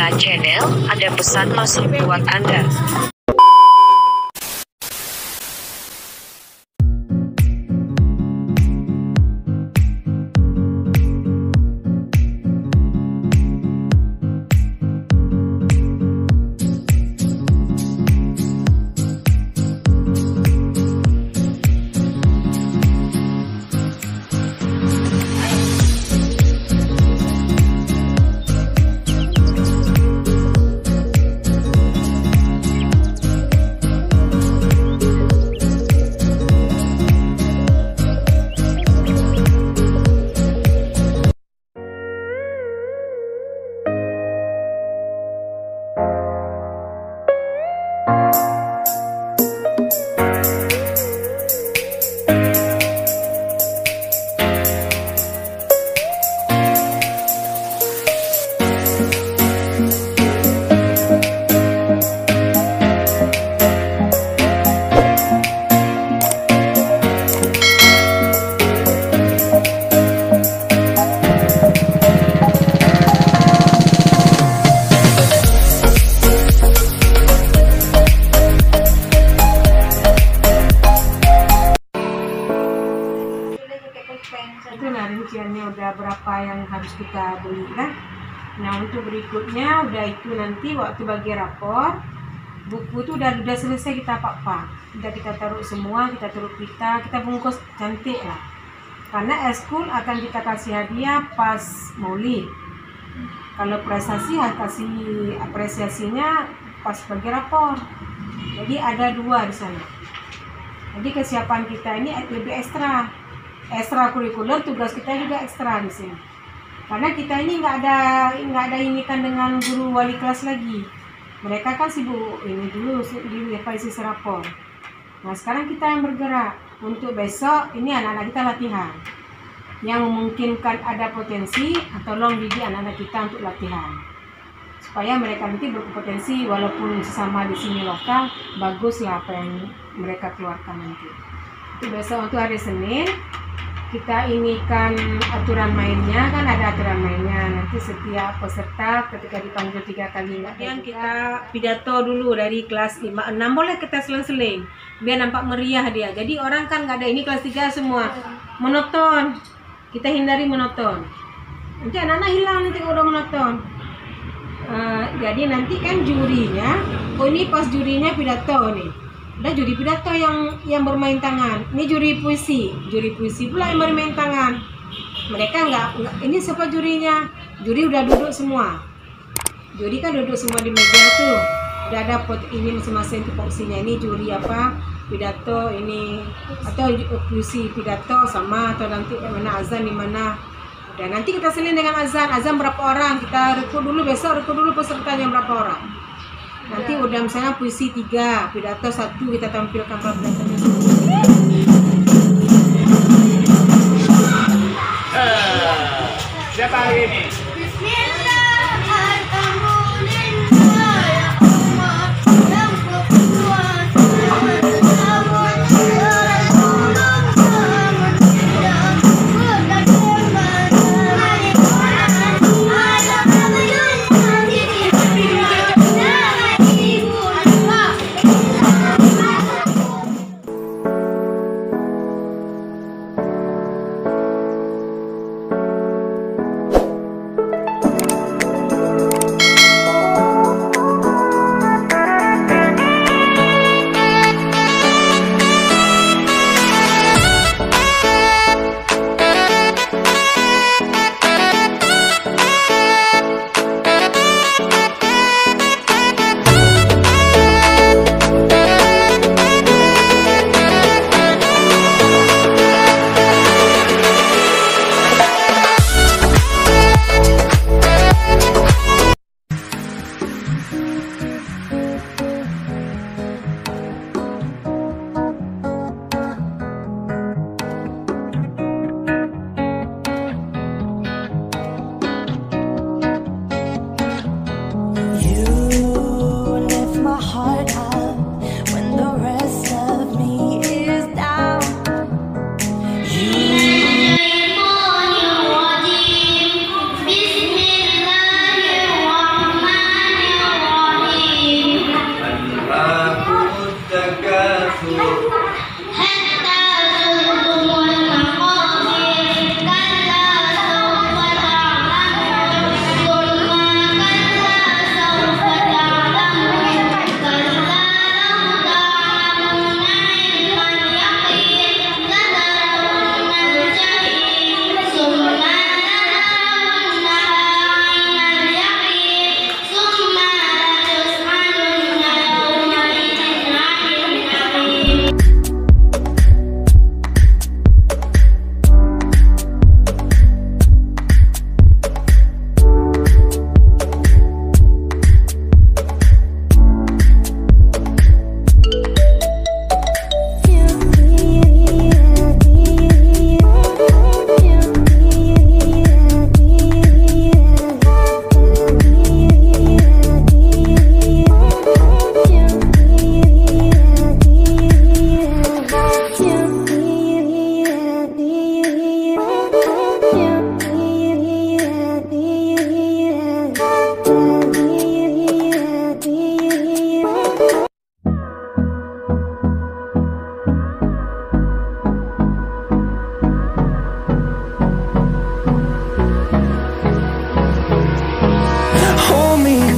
Ika Channel, ada pesan masuk buat Anda. Itu nah rinciannya udah berapa yang harus kita beli kan. Nah untuk berikutnya udah itu nanti waktu bagi rapor buku tuh udah selesai kita pak-pak, udah kita taruh semua, kita taruh kita bungkus cantik lah, karena eskul akan kita kasih hadiah pas maulid. Kalau prestasi kasih apresiasinya pas bagi rapor. Jadi ada dua di sana. Jadi kesiapan kita ini lebih ekstra kurikuler, tugas kita juga ekstra di sini. Karena kita ini nggak ada ini kan dengan guru wali kelas lagi. Mereka kan sibuk ini dulu di sisi rapor. Nah sekarang kita yang bergerak untuk besok ini anak-anak kita latihan. Yang memungkinkan ada potensi, tolong didik anak-anak kita untuk latihan. Supaya mereka nanti berkompetensi walaupun sesama di sini lokal, baguslah apa yang mereka keluarkan nanti. Itu besok untuk hari Senin. Kita ini kan aturan mainnya, kan ada aturan mainnya. Nanti setiap peserta ketika dipanggil 3 kali yang kita pidato dulu dari kelas 5-6, boleh kita seling-seling biar nampak meriah dia. Jadi orang kan nggak ada ini kelas 3 semua monoton, kita hindari monoton. Nanti anak-anak hilang nanti kalau udah monoton. Jadi nanti kan jurinya, ini pas jurinya pidato nih. Udah juri pidato yang bermain tangan. Ini juri puisi pula yang bermain tangan. Mereka nggak ini siapa jurinya? Juri udah duduk semua. Juri kan duduk semua di meja tuh. Udah ada ini masing-masing tupoksinya. Ini juri apa? Pidato ini atau puisi pidato sama, atau nanti mana azan di mana. Udah nanti kita selin dengan azan. Azan berapa orang? Kita rekrut dulu besok pesertanya berapa orang. Nanti udah misalnya puisi 3, pidato 1, kita tampilkan pidatonya. Siapa hari ini?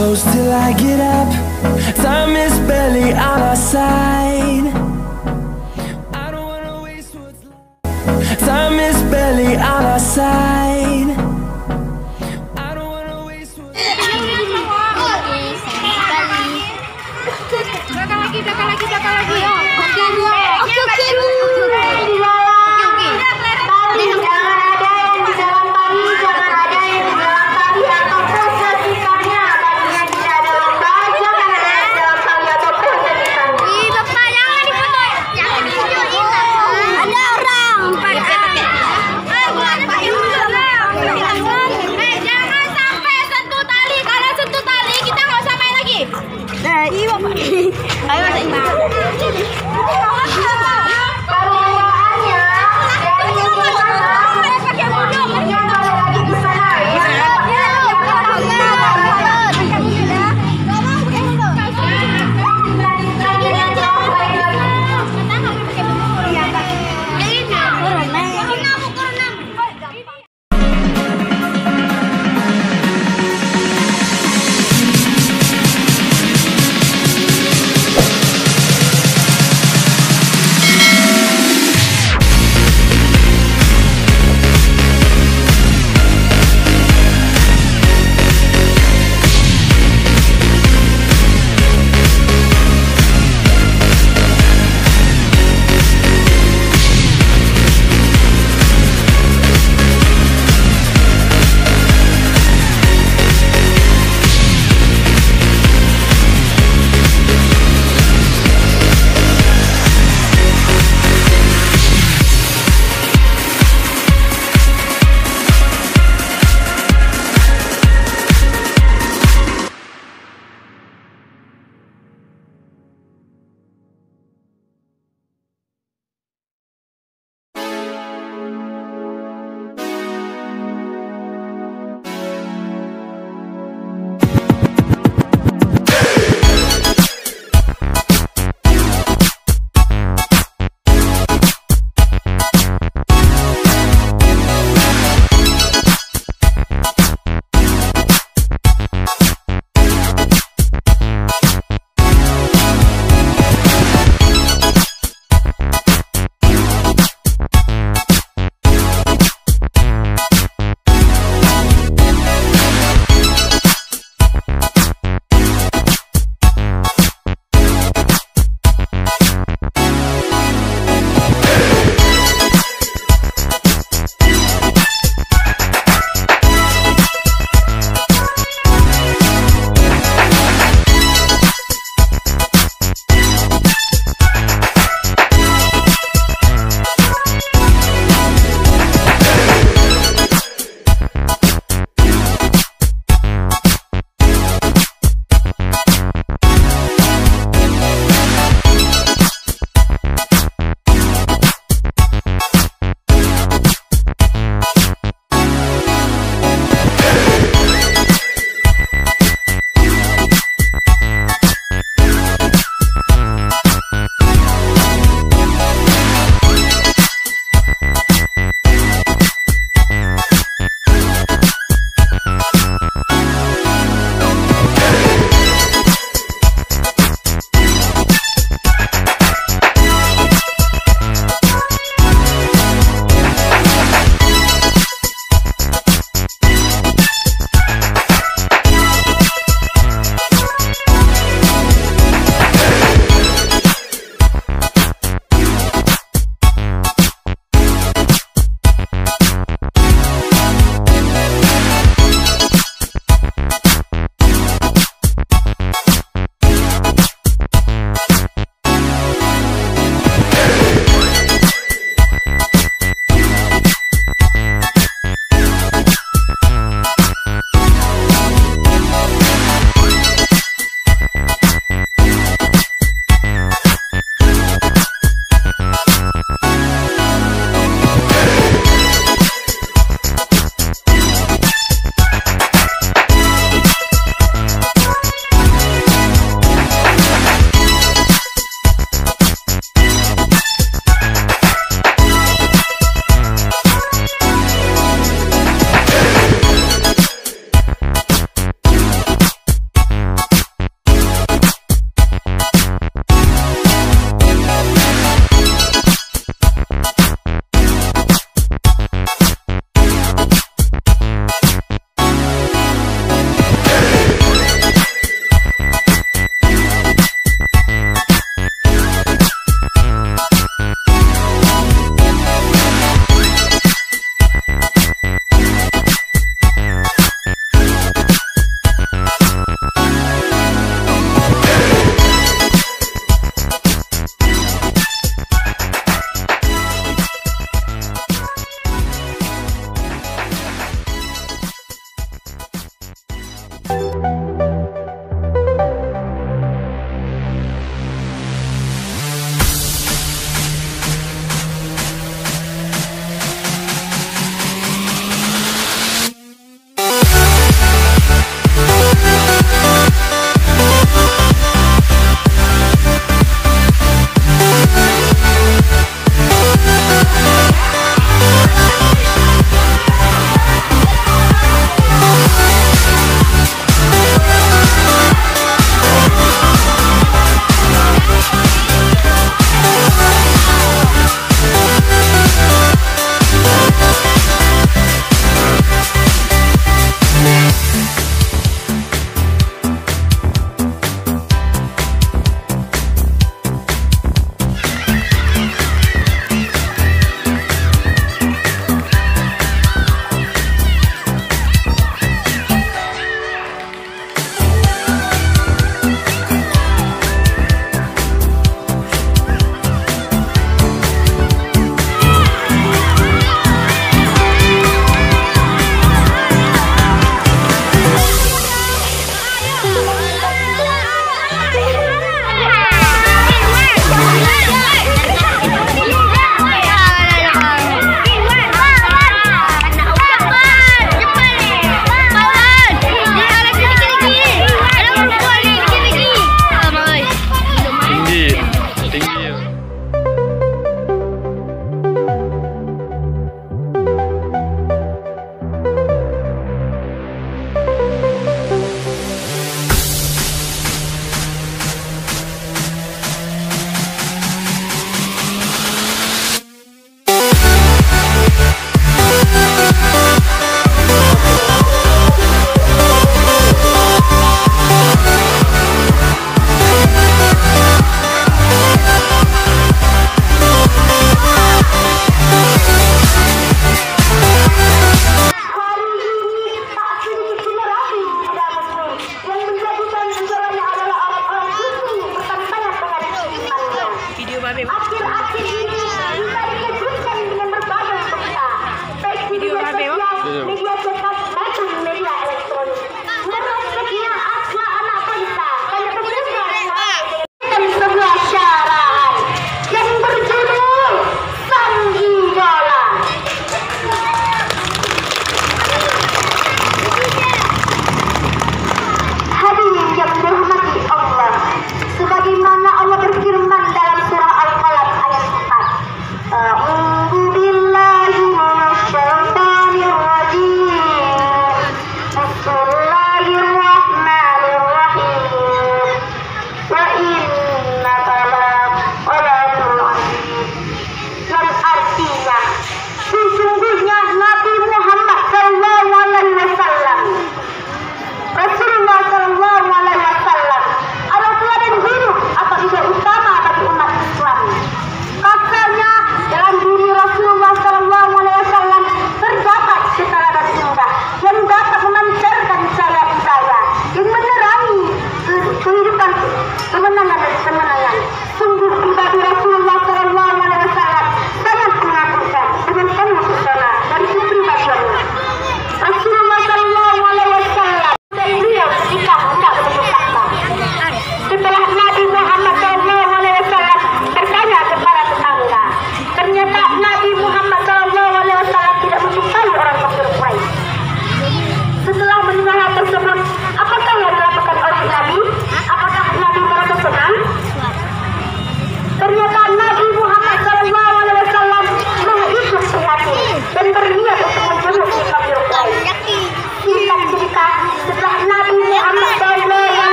close till I get up. Time is barely on our side. I don't wanna waste what's left. Time is barely on our side. I don't wanna waste what's Belakang lagi. Ayo,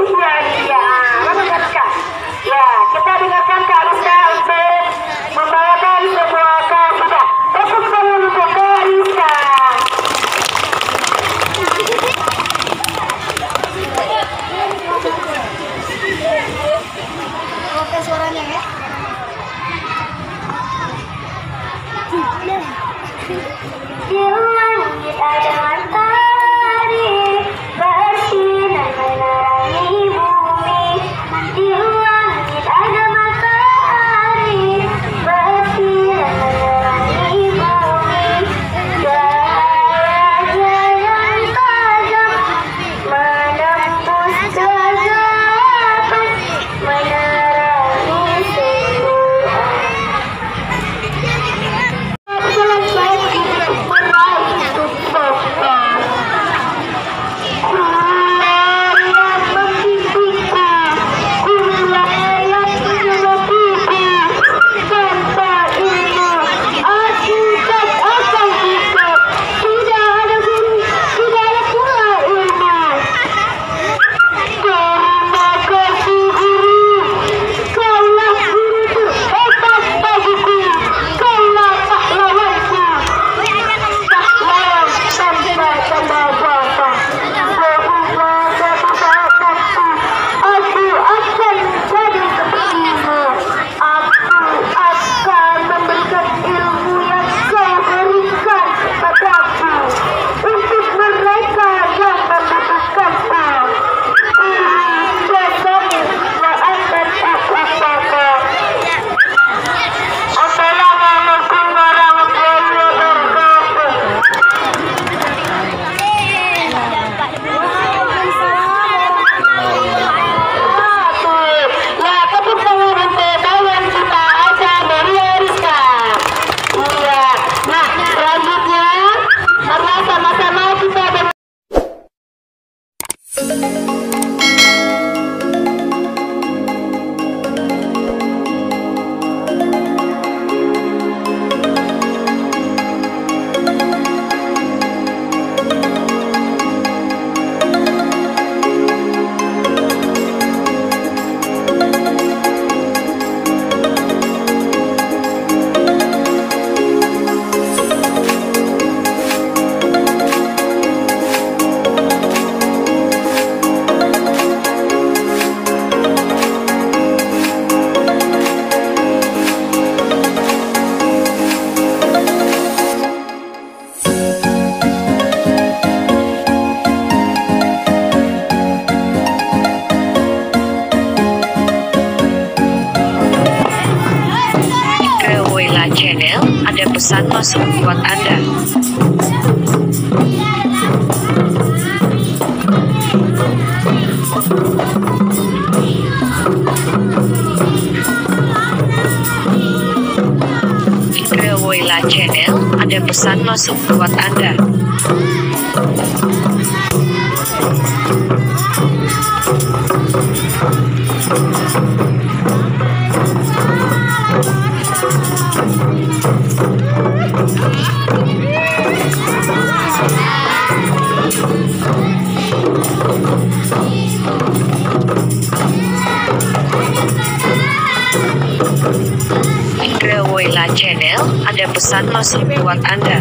Iya, mana Kak? Ya, kita dengarkan Kak Rizka untuk membawakan sebuah kasida. Tepuk tangan untuk Kak Rizka. Oke, suaranya ya. Di langit ada matahari bersinar menerangi bumi. Di langit ada matahari bersinar menerangi bumi. Cahayanya yang tajam menembus kegelapan menerangi semua. Channel, ada pesan masuk buat Anda. Ke Woyla Channel, ada pesan masuk buat Anda. Ke Woyla Channel, ada pesan masuk buat Anda.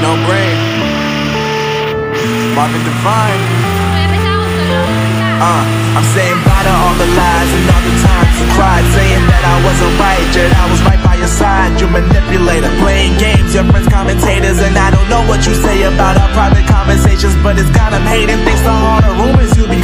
no brain. Marvin Devine. I'm saying bye to all the lies and all the times you cried, saying that I wasn't right, yet I was right by your side. You manipulator, playing games, your friends commentators, and I don't know what you say about our private conversations, but it's got them hating thanks to all the rumors you be